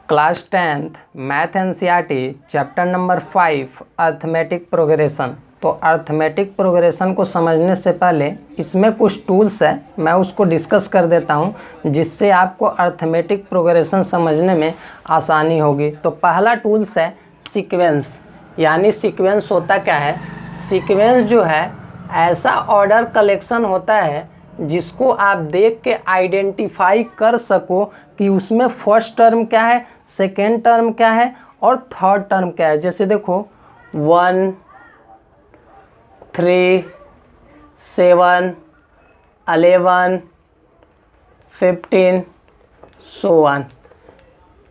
Class 10th math NCERT chapter number 5 arithmetic progression. तो arithmetic progression को समझने से पहले इसमें कुछ टूल्स है, मैं उसको डिस्कस कर देता हूं जिससे आपको अर्थमेटिक प्रोग्रेशन समझने में आसानी होगी। तो पहला टूल्स है सीक्वेंस। यानी सीक्वेंस होता क्या है? सीक्वेंस जो है ऐसा ऑर्डर कलेक्शन होता है जिसको आप देख के आइडेंटिफाई कर सको कि उसमें फर्स्ट टर्म क्या है, सेकेंड टर्म क्या है और थर्ड टर्म क्या है। जैसे देखो 1, 3, 7, 11, 15 सो ऑन।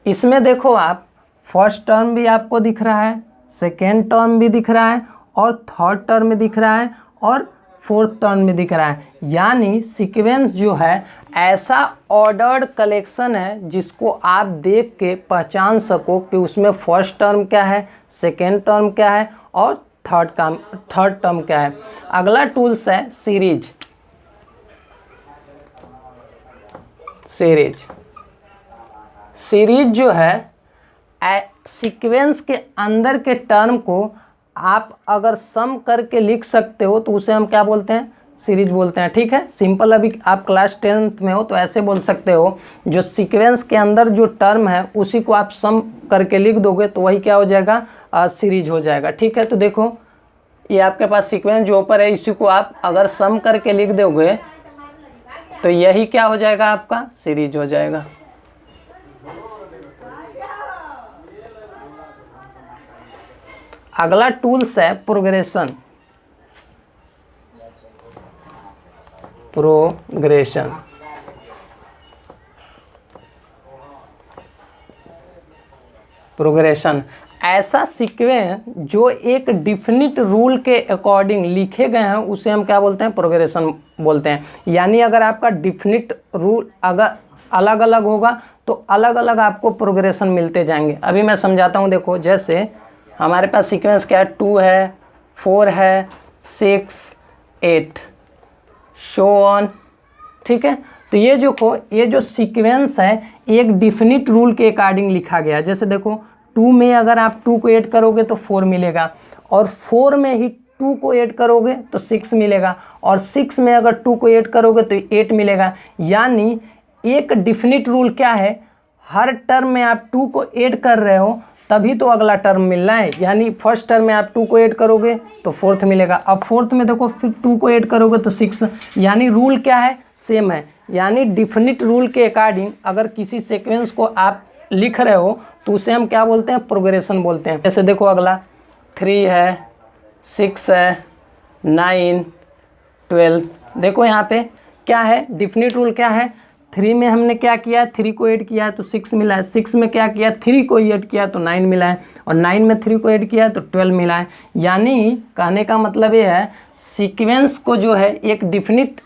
इसमें देखो आप फर्स्ट टर्म भी आपको दिख रहा है, सेकेंड टर्म भी दिख रहा है और थर्ड टर्म भी दिख रहा है और फोर्थ टर्म में दिख रहा है। यानी सीक्वेंस जो है ऐसा ऑर्डर्ड कलेक्शन है जिसको आप देख के पहचान सको कि उसमें फर्स्ट टर्म क्या है, सेकेंड टर्म क्या है और थर्ड टर्म क्या है। अगला टूल्स है सीरीज। सीरीज जो है सीक्वेंस के अंदर के टर्म को आप अगर सम करके लिख सकते हो तो उसे हम क्या बोलते हैं? सीरीज बोलते हैं। ठीक है, सिंपल। अभी आप क्लास 10th में हो तो ऐसे बोल सकते हो, जो सीक्वेंस के अंदर जो टर्म है उसी को आप सम करके लिख दोगे तो वही क्या हो जाएगा? सीरीज हो जाएगा। ठीक है, तो देखो ये आपके पास सीक्वेंस जो ऊपर है इसी को आप अगर सम करके लिख दोगे तो यही क्या हो जाएगा? आपका सीरीज हो जाएगा। अगला टूल्स है प्रोग्रेशन। प्रोग्रेशन ऐसा सीक्वेंस जो एक डिफिनिट रूल के अकॉर्डिंग लिखे गए हैं उसे हम क्या बोलते हैं? प्रोग्रेशन बोलते हैं। यानी अगर आपका डिफिनिट रूल अगर अलग अलग होगा तो अलग अलग आपको प्रोग्रेशन मिलते जाएंगे। अभी मैं समझाता हूँ। देखो जैसे हमारे पास सीक्वेंस क्या है? 2 है, 4 है, 6, 8 शो ऑन। ठीक है, तो ये जो सीक्वेंस है एक डिफिनिट रूल के अकॉर्डिंग लिखा गया। जैसे देखो 2 में अगर आप 2 को ऐड करोगे तो 4 मिलेगा और 4 में ही 2 को ऐड करोगे तो 6 मिलेगा और 6 में अगर 2 को ऐड करोगे तो 8 मिलेगा। यानी एक डिफिनिट रूल क्या है? हर टर्म में आप 2 को ऐड कर रहे हो तभी तो अगला टर्म मिलना है। यानी फर्स्ट टर्म में आप 2 को ऐड करोगे तो फोर्थ मिलेगा। अब फोर्थ में देखो फिर 2 को ऐड करोगे तो 6। यानी रूल क्या है? सेम है। यानी डिफिनिट रूल के अकॉर्डिंग अगर किसी सीक्वेंस को आप लिख रहे हो तो उसे हम क्या बोलते हैं? प्रोग्रेशन बोलते हैं। जैसे देखो अगला 3 है, 6 है, 9, 12। देखो यहाँ पे क्या है? डिफिनिट रूल क्या है? 3 में हमने क्या किया? 3 को ऐड किया है तो 6 मिला है। 6 में क्या किया? 3 को ऐड किया तो 9 मिला है और 9 में 3 को ऐड किया है तो 12 मिला है। यानी कहने का मतलब ये है सीक्वेंस को जो है एक डिफिनिट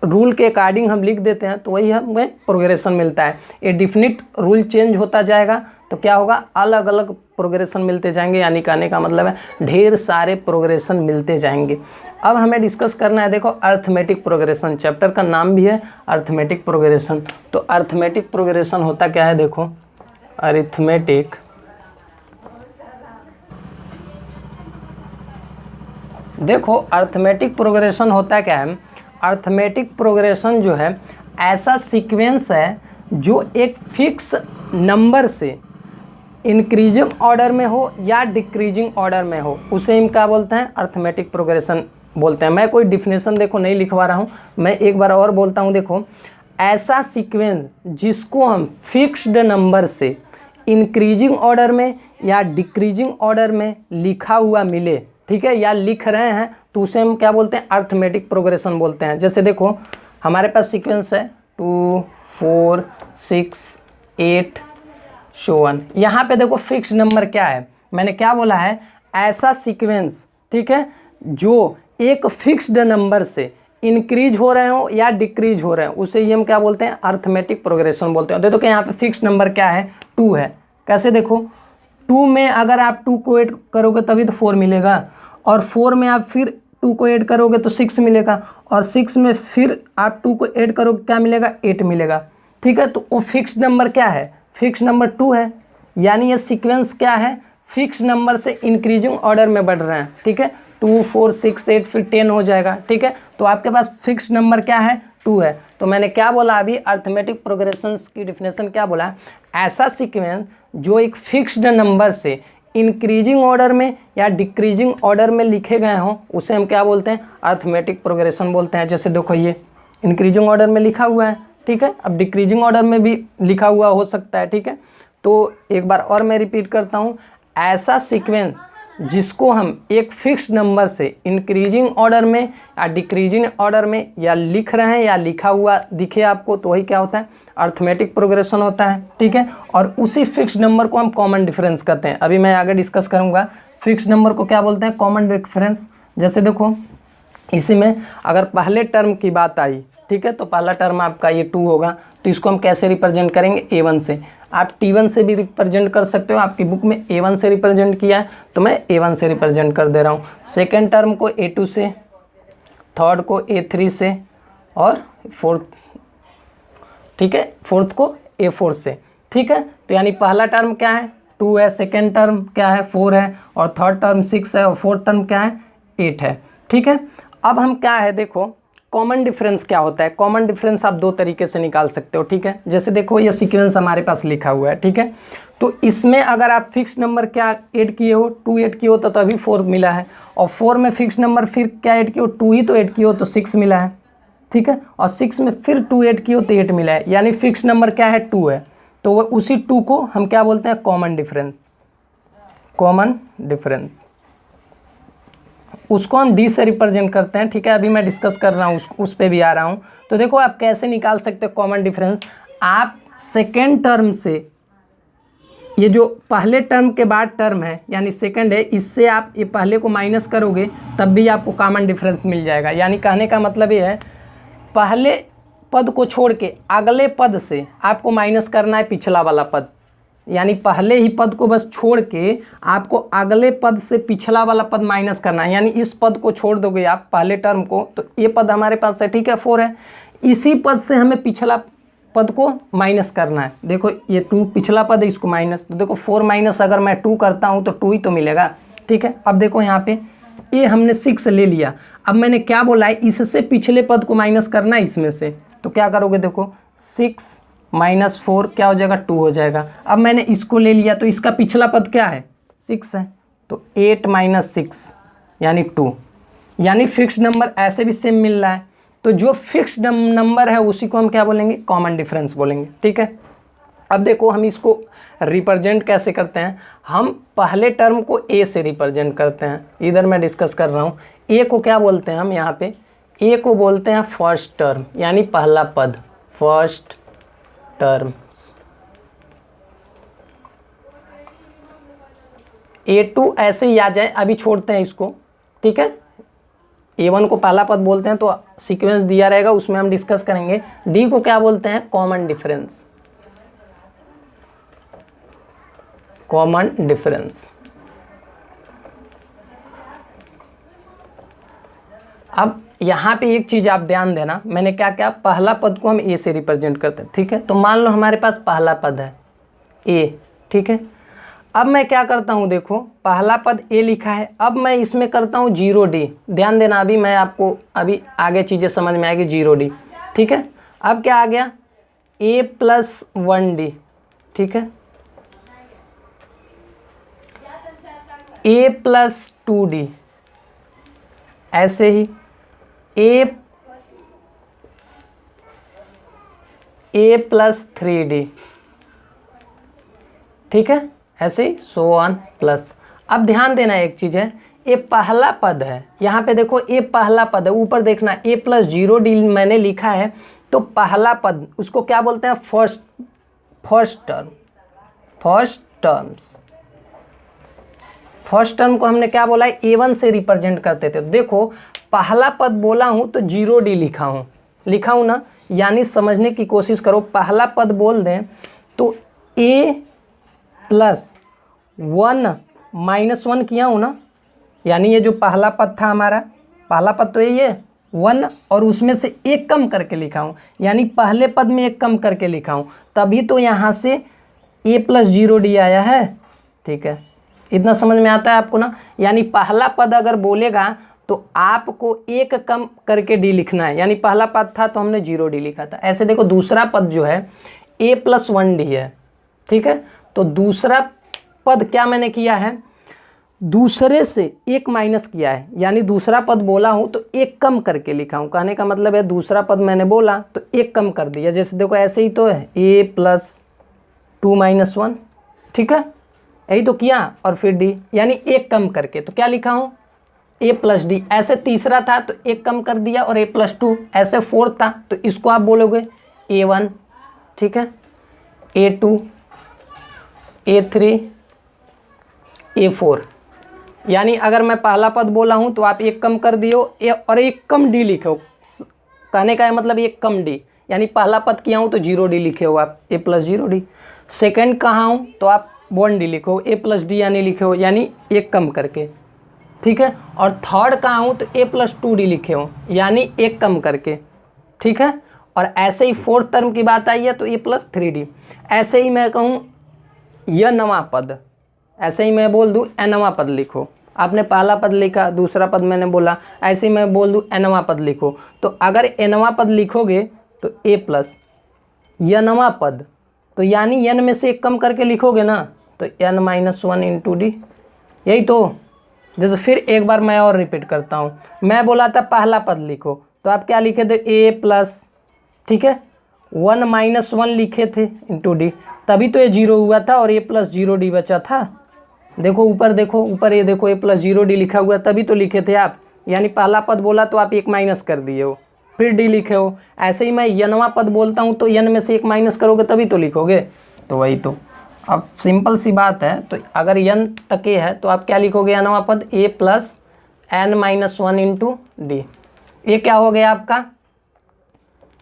रूल के अकॉर्डिंग हम लिख देते हैं तो वही हमें प्रोग्रेशन मिलता है। ये डिफिनिट रूल चेंज होता जाएगा तो क्या होगा? अलग अलग प्रोग्रेशन मिलते जाएंगे। यानी कहने का मतलब है ढेर सारे प्रोग्रेशन मिलते जाएंगे। अब हमें डिस्कस करना है, देखो अर्थमेटिक प्रोग्रेशन। चैप्टर का नाम भी है अर्थमेटिक प्रोग्रेशन। तो अर्थमेटिक प्रोग्रेशन होता क्या है? देखो अरिथमेटिक अर्थमेटिक प्रोग्रेशन होता क्या है? अर्थमेटिक प्रोग्रेशन जो है ऐसा सीक्वेंस है जो एक फिक्स नंबर से इंक्रीजिंग ऑर्डर में हो या डिक्रीजिंग ऑर्डर में हो, उसे हम क्या बोलते हैं? अर्थमेटिक प्रोग्रेशन बोलते हैं। मैं कोई डिफिनेशन देखो नहीं लिखवा रहा हूँ, मैं एक बार और बोलता हूँ। देखो ऐसा सीक्वेंस जिसको हम फिक्स्ड नंबर से इंक्रीजिंग ऑर्डर में या डिक्रीजिंग ऑर्डर में लिखा हुआ मिले, ठीक है, या लिख रहे हैं तो उसे हम क्या बोलते हैं? अर्थमेटिक प्रोग्रेशन बोलते हैं। जैसे देखो हमारे पास सीक्वेंस है 2, 4, 6, 8 शो ऑन। यहाँ पे देखो फिक्स नंबर क्या है? मैंने क्या बोला है? ऐसा सीक्वेंस, ठीक है, जो एक फिक्स्ड नंबर से इंक्रीज हो रहे हो या डिक्रीज हो रहे हैं उसे ही हम क्या बोलते हैं? अर्थमेटिक प्रोग्रेशन बोलते हैं। देखो कि यहाँ पे फिक्स्ड नंबर क्या है? 2 है। कैसे? देखो 2 में अगर आप 2 को ऐड करोगे तभी तो 4 मिलेगा और 4 में आप फिर 2 को ऐड करोगे तो 6 मिलेगा और 6 में फिर आप 2 को ऐड करोगे क्या मिलेगा? 8 मिलेगा। ठीक है, तो वो फिक्स्ड नंबर क्या है? फिक्स्ड नंबर 2 है। यानी ये सीक्वेंस क्या है, फिक्स नंबर से इंक्रीजिंग ऑर्डर में बढ़ रहे हैं, ठीक है। 2 4 6 8 फिर 10 हो जाएगा, ठीक है। तो आपके पास फिक्स नंबर क्या है, 2 है। तो मैंने क्या बोला अभी, अर्थमेटिक प्रोग्रेशन की डिफिनेशन क्या बोला है, ऐसा सीक्वेंस जो एक फिक्स्ड नंबर से इंक्रीजिंग ऑर्डर में या डिक्रीजिंग ऑर्डर में लिखे गए हों उसे हम क्या बोलते हैं, अर्थमेटिक प्रोग्रेशन बोलते हैं। जैसे देखो ये इंक्रीजिंग ऑर्डर में लिखा हुआ है, ठीक है, अब डिक्रीजिंग ऑर्डर में भी लिखा हुआ हो सकता है, ठीक है। तो एक बार और मैं रिपीट करता हूँ, ऐसा सीक्वेंस जिसको हम एक फिक्स नंबर से इंक्रीजिंग ऑर्डर में या डिक्रीजिंग ऑर्डर में या लिख रहे हैं या लिखा हुआ दिखे आपको, तो वही क्या होता है, अर्थमेटिक प्रोग्रेशन होता है, ठीक है। और उसी फिक्स नंबर को हम कॉमन डिफरेंस कहते हैं। अभी मैं आगे डिस्कस करूंगा फिक्स नंबर को क्या बोलते हैं, कॉमन डिफरेंस। जैसे देखो इसी में अगर पहले टर्म की बात आई, ठीक है, तो पहला टर्म आपका ये 2 होगा, तो इसको हम कैसे रिप्रेजेंट करेंगे, A1 से। आप T1 से भी रिप्रेजेंट कर सकते हो, आपकी बुक में A1 से रिप्रेजेंट किया है तो मैं A1 से रिप्रेजेंट कर दे रहा हूँ। सेकेंड टर्म को A2 से, थर्ड को A3 से और फोर्थ, ठीक है, फोर्थ को A4 से, ठीक है। तो यानी पहला टर्म क्या है, 2 है, सेकेंड टर्म क्या है, 4 है, और थर्ड टर्म 6 है, और फोर्थ टर्म क्या है, 8 है, ठीक है। अब हम क्या है, देखो कॉमन डिफरेंस क्या होता है। कॉमन डिफरेंस आप 2 तरीके से निकाल सकते हो, ठीक है। जैसे देखो ये सीक्वेंस हमारे पास लिखा हुआ है, ठीक है, तो इसमें अगर आप फिक्स नंबर क्या ऐड किए हो, 2 ऐड किए हो तो तभी 4 मिला है, और 4 में फिक्स नंबर फिर क्या ऐड किए हो, 2 ही तो ऐड किए हो तो 6 मिला है, ठीक है, और 6 में फिर 2 ऐड किए हो तो 8 मिला है, यानी फिक्स नंबर क्या है, 2 है। तो वो उसी 2 को हम क्या बोलते हैं, कॉमन डिफरेंस। कॉमन डिफरेंस उसको हम D से रिप्रेजेंट करते हैं, ठीक है। अभी मैं डिस्कस कर रहा हूँ उस पे भी आ रहा हूँ। तो देखो आप कैसे निकाल सकते हो कॉमन डिफरेंस। आप सेकेंड टर्म से, ये जो पहले टर्म के बाद टर्म है यानी सेकंड है, इससे आप ये पहले को माइनस करोगे तब भी आपको कॉमन डिफरेंस मिल जाएगा। यानी कहने का मतलब ये है, पहले पद को छोड़ के अगले पद से आपको माइनस करना है पिछला वाला पद, यानी पहले ही पद को बस छोड़ के आपको अगले पद से पिछला वाला पद माइनस करना है। यानी इस पद को छोड़ दोगे आप पहले टर्म को, तो ये पद हमारे पास है, ठीक है, 4 है, इसी पद से हमें पिछला पद को माइनस करना है। देखो ये 2 पिछला पद है, इसको माइनस, तो देखो 4 माइनस अगर मैं 2 करता हूँ तो 2 ही तो मिलेगा, ठीक है। अब देखो यहाँ पे ये हमने 6 ले लिया, अब मैंने क्या बोला है, इससे पिछले पद को माइनस करना है इसमें से, तो क्या करोगे, देखो 6 माइनस 4 क्या हो जाएगा, 2 हो जाएगा। अब मैंने इसको ले लिया तो इसका पिछला पद क्या है, 6 है, तो 8 माइनस 6 यानी 2, यानी फिक्स नंबर ऐसे भी सेम मिल रहा है। तो जो फिक्स नंबर है उसी को हम क्या बोलेंगे, कॉमन डिफरेंस बोलेंगे, ठीक है। अब देखो हम इसको रिप्रेजेंट कैसे करते हैं, हम पहले टर्म को A से रिप्रेजेंट करते हैं। इधर मैं डिस्कस कर रहा हूँ, A को क्या बोलते हैं हम, यहाँ पे A को बोलते हैं फर्स्ट टर्म, यानी पहला पद, फर्स्ट टर्म। A2 ऐसे ही आ जाए, अभी छोड़ते हैं इसको, ठीक है। A1 को पहला पद बोलते हैं, तो सीक्वेंस दिया रहेगा उसमें हम डिस्कस करेंगे। D को क्या बोलते हैं, कॉमन डिफरेंस, कॉमन डिफरेंस। अब यहाँ पे एक चीज़ आप ध्यान देना, मैंने क्या क्या, पहला पद को हम A से रिप्रेजेंट करते हैं, ठीक है। तो मान लो हमारे पास पहला पद है A, ठीक है। अब मैं क्या करता हूँ, देखो पहला पद A लिखा है, अब मैं इसमें करता हूँ 0D। ध्यान देना, अभी मैं आपको अभी आगे चीज़ें समझ में आएगी, 0D, ठीक है। अब क्या आ गया, A प्लस 1D, ठीक है, A प्लस 2D, ऐसे ही A प्लस 3D, ठीक है, ऐसे ही सो ऑन प्लस। अब ध्यान देना एक चीज़ है, ये पहला पद है, यहाँ पे देखो ये पहला पद है, ऊपर देखना A प्लस 0D मैंने लिखा है, तो पहला पद उसको क्या बोलते हैं, फर्स्ट टर्म, फर्स्ट टर्म को हमने क्या बोला है, A1 से रिप्रेजेंट करते थे। देखो पहला पद बोला हूँ तो 0D लिखा हूँ ना, यानी समझने की कोशिश करो, पहला पद बोल दें तो A प्लस 1 माइनस 1 किया हूँ ना, यानी ये जो पहला पद था हमारा, पहला पद तो ये 1 और उसमें से 1 कम करके लिखा हूँ, यानी पहले पद में 1 कम करके लिखा हूँ, तभी तो यहाँ से ए प्लस जीरो डी आया है, ठीक है। इतना समझ में आता है आपको ना। यानी पहला पद अगर बोलेगा तो आपको एक कम करके डी लिखना है। यानी पहला पद था तो हमने जीरो डी लिखा था। ऐसे देखो दूसरा पद जो है ए प्लस वन डी है, ठीक है। तो दूसरा पद क्या मैंने किया है, दूसरे से एक माइनस किया है। यानी दूसरा पद बोला हूँ तो एक कम करके लिखा हूँ। कहने का मतलब है दूसरा पद मैंने बोला तो एक कम कर दिया। जैसे देखो ऐसे ही तो है a plus to minus one, ठीक है, यही तो किया। और फिर डी, यानी एक कम करके। तो क्या लिखा हूँ, ए प्लस डी। ऐसे तीसरा था तो एक कम कर दिया और ए प्लस टू। ऐसे फोर्थ था तो इसको आप बोलोगे ए वन, ठीक है, A two, A three, A four. यानी अगर मैं पहला पद बोला हूँ तो आप एक कम कर दियो और एक कम डी लिखो। कहने का है मतलब एक कम डी। यानी पहला पद किया हूँ तो जीरो डी लिखे हो आप, ए प्लस जीरो डी। सेकेंड कहाँ हूँ तो आप वन डी लिखो, ए प्लस डी यानी लिखे हो, यानी एक कम करके, ठीक है। और थर्ड कहाँ हूँ तो ए प्लस टू डी लिखे हो, यानी एक कम करके, ठीक है। और ऐसे ही फोर्थ टर्म की बात आई है तो ए प्लस थ्री डी। ऐसे ही मैं कहूँ यह नवा पद, ऐसे ही मैं बोल दूँ एनवा पद लिखो। आपने पहला पद लिखा, दूसरा पद मैंने बोला, ऐसे ही मैं बोल दूँ एनवा पद लिखो। तो अगर एनवा पद लिखोगे तो ए प्लस यनवा पद, तो यानी एन में से एक कम करके लिखोगे ना तो N minus one into D, यही तो। जैसे फिर एक बार मैं और रिपीट करता हूँ। मैं बोला था पहला पद लिखो तो आप क्या लिखे थे, ए प्लस, ठीक है, वन माइनस वन लिखे थे इंटू डी, तभी तो ये जीरो हुआ था और ए प्लस जीरो डी बचा था। देखो ऊपर, देखो ऊपर, ये देखो ए प्लस जीरो डी लिखा हुआ, तभी तो लिखे थे आप। यानी पहला पद बोला तो आप एक माइनस कर दिए हो, फिर डी लिखे हो। ऐसे ही मैं यनवा पद बोलता हूँ तो यन में से एक माइनस करोगे तभी तो लिखोगे। तो वही तो, अब सिंपल सी बात है। तो अगर यन तक ए है तो आप क्या लिखोगे, यनवा पद A plus n minus one into d. ये क्या हो गया आपका,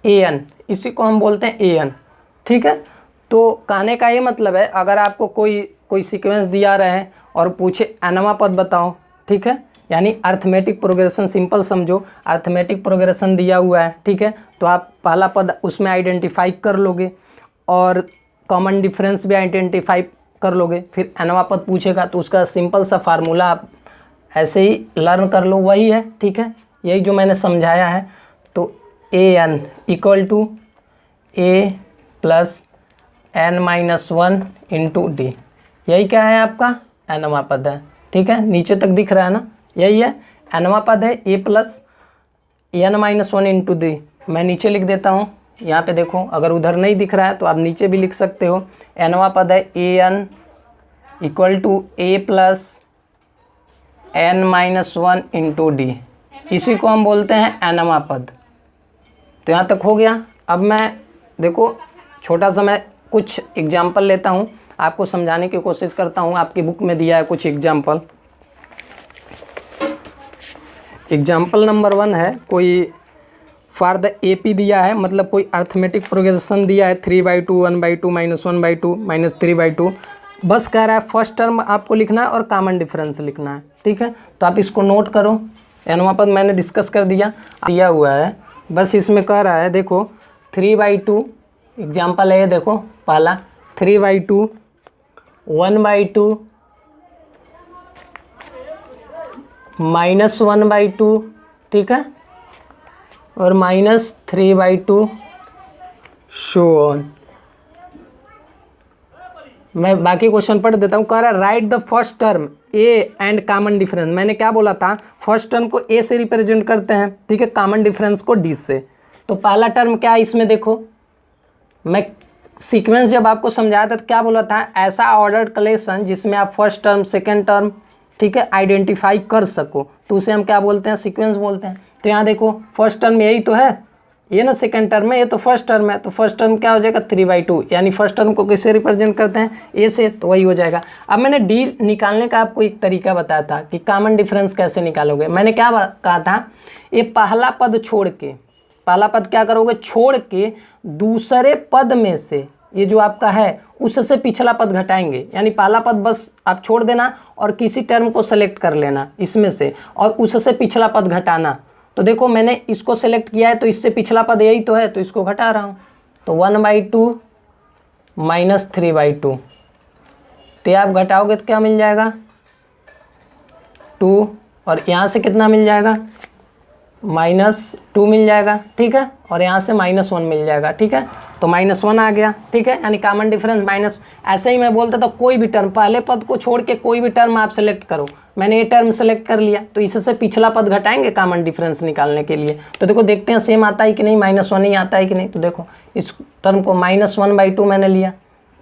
ए एन, इसी को हम बोलते हैं ए एन, ठीक है। तो कहने का ये मतलब है अगर आपको कोई सीक्वेंस दिया रहे हैं और पूछे एनवा पद बताओ, ठीक है, यानी अर्थमेटिक प्रोग्रेशन, सिंपल समझो, अर्थमेटिक प्रोग्रेशन दिया हुआ है, ठीक है। तो आप पहला पद उसमें आइडेंटिफाई कर लोगे और कॉमन डिफरेंस भी आइडेंटिफाई कर लोगे। फिर एनवा पद पूछेगा तो उसका सिंपल सा फार्मूला आप ऐसे ही लर्न कर लो, वही है, ठीक है, यही जो मैंने समझाया है। तो A n equal to A plus n minus one into D, यही क्या है आपका एनवा पद है, ठीक है। नीचे तक दिख रहा है ना, यही है एनवा पद है, a plus n minus one into d. मैं नीचे लिख देता हूँ, यहाँ पे देखो, अगर उधर नहीं दिख रहा है तो आप नीचे भी लिख सकते हो। एनवा पद है a n equal to A plus n minus one into d, इसी को हम बोलते हैं एनवा पद। तो यहाँ तक हो गया। अब मैं देखो छोटा सा मैं कुछ एग्जाम्पल लेता हूँ, आपको समझाने की कोशिश करता हूँ। आपकी बुक में दिया है कुछ एग्जाम्पल। एग्जाम्पल नंबर वन है, कोई फॉर द एपी दिया है, मतलब कोई अर्थमेटिक प्रोग्रेशन दिया है 3/2, 1/2, -1/2, -3/2। बस कह रहा है फर्स्ट टर्म आपको लिखना है और कॉमन डिफरेंस लिखना है, ठीक है। तो आप इसको नोट करो। एनवा पद मैंने डिस्कस कर दिया हुआ है। बस इसमें कह रहा है देखो 3/2 एग्जाम्पल है, देखो पहला 3/2, 1/2, -1/2, ठीक है, और -3/2 सो ऑन। मैं बाकी क्वेश्चन पढ़ देता हूँ। कह रहा है right the first term A and common difference. मैंने क्या बोला था, फर्स्ट टर्म को ए से रिप्रेजेंट करते हैं, ठीक है, कॉमन डिफरेंस को डी से। तो पहला टर्म क्या है इसमें, देखो मैं सीक्वेंस जब आपको समझाया था तो क्या बोला था, ऐसा ऑर्डर्ड कलेक्शन जिसमें आप फर्स्ट टर्म, सेकेंड टर्म, ठीक है, आइडेंटिफाई कर सको, तो उसे हम क्या बोलते हैं, सीक्वेंस बोलते हैं। तो यहाँ देखो फर्स्ट टर्म यही तो है, ये ना सेकेंड टर्म है, ये तो फर्स्ट टर्म है। तो फर्स्ट टर्म क्या हो जाएगा 3/2, यानी फर्स्ट टर्म को किससे रिप्रेजेंट करते हैं, ए से, तो वही हो जाएगा। अब मैंने डी निकालने का आपको एक तरीका बताया था कि कॉमन डिफरेंस कैसे निकालोगे। मैंने क्या कहा था, ये पहला पद छोड़ के, पहला पद क्या करोगे, छोड़ के दूसरे पद में से ये जो आपका है उससे पिछला पद घटाएंगे। यानी पहला पद बस आप छोड़ देना और किसी टर्म को सेलेक्ट कर लेना इसमें से और उससे पिछला पद घटाना। तो देखो मैंने इसको सेलेक्ट किया है तो इससे पिछला पद यही तो है, तो इसको घटा रहा हूँ। तो 1/2 -3/2 तो आप घटाओगे तो क्या मिल जाएगा 2, और यहाँ से कितना मिल जाएगा -2 मिल जाएगा, ठीक है, और यहाँ से -1 मिल जाएगा, ठीक है, तो -1 आ गया, ठीक है, यानी कॉमन डिफरेंस माइनस। ऐसे ही मैं बोलता था कोई भी टर्म, पहले पद को छोड़ के कोई भी टर्म आप सेलेक्ट करो। मैंने ये टर्म सेलेक्ट कर लिया, तो इससे पिछला पद घटाएंगे कॉमन डिफरेंस निकालने के लिए। तो देखो देखते हैं सेम आता है कि नहीं, -1 ही आता है कि नहीं। तो देखो इस टर्म को -1/2 मैंने लिया,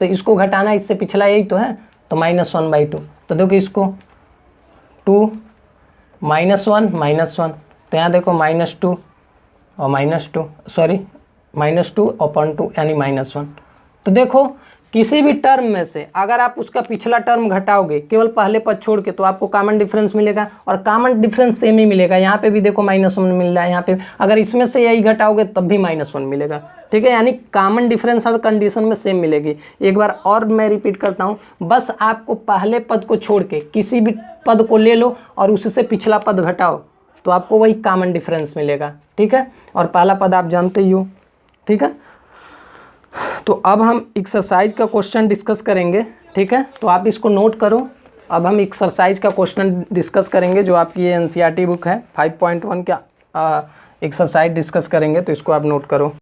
तो इसको घटाना, इससे पिछला यही तो है, तो -1/2। तो देखो इसको 2 -1 -1, तो यहाँ देखो -2 और -2, सॉरी -2/2 यानी -1। तो देखो किसी भी टर्म में से अगर आप उसका पिछला टर्म घटाओगे केवल पहले पद छोड़ के, तो आपको कॉमन डिफरेंस मिलेगा, और कॉमन डिफरेंस सेम ही मिलेगा। यहाँ पे भी देखो -1 मिल रहा है, यहाँ पे अगर इसमें से यही घटाओगे तब भी -1 मिलेगा, ठीक है, यानी कॉमन डिफरेंस हर कंडीशन में सेम मिलेगी। एक बार और मैं रिपीट करता हूँ, बस आपको पहले पद को छोड़ के किसी भी पद को ले लो और उससे पिछला पद घटाओ, तो आपको वही कॉमन डिफरेंस मिलेगा, ठीक है, और पहला पद आप जानते ही हो, ठीक है। तो अब हम एक्सरसाइज का क्वेश्चन डिस्कस करेंगे, ठीक है, तो आप इसको नोट करो। अब हम एक्सरसाइज का क्वेश्चन डिस्कस करेंगे, जो आपकी ये NCERT बुक है 5.1 का एक्सरसाइज डिस्कस करेंगे, तो इसको आप नोट करो।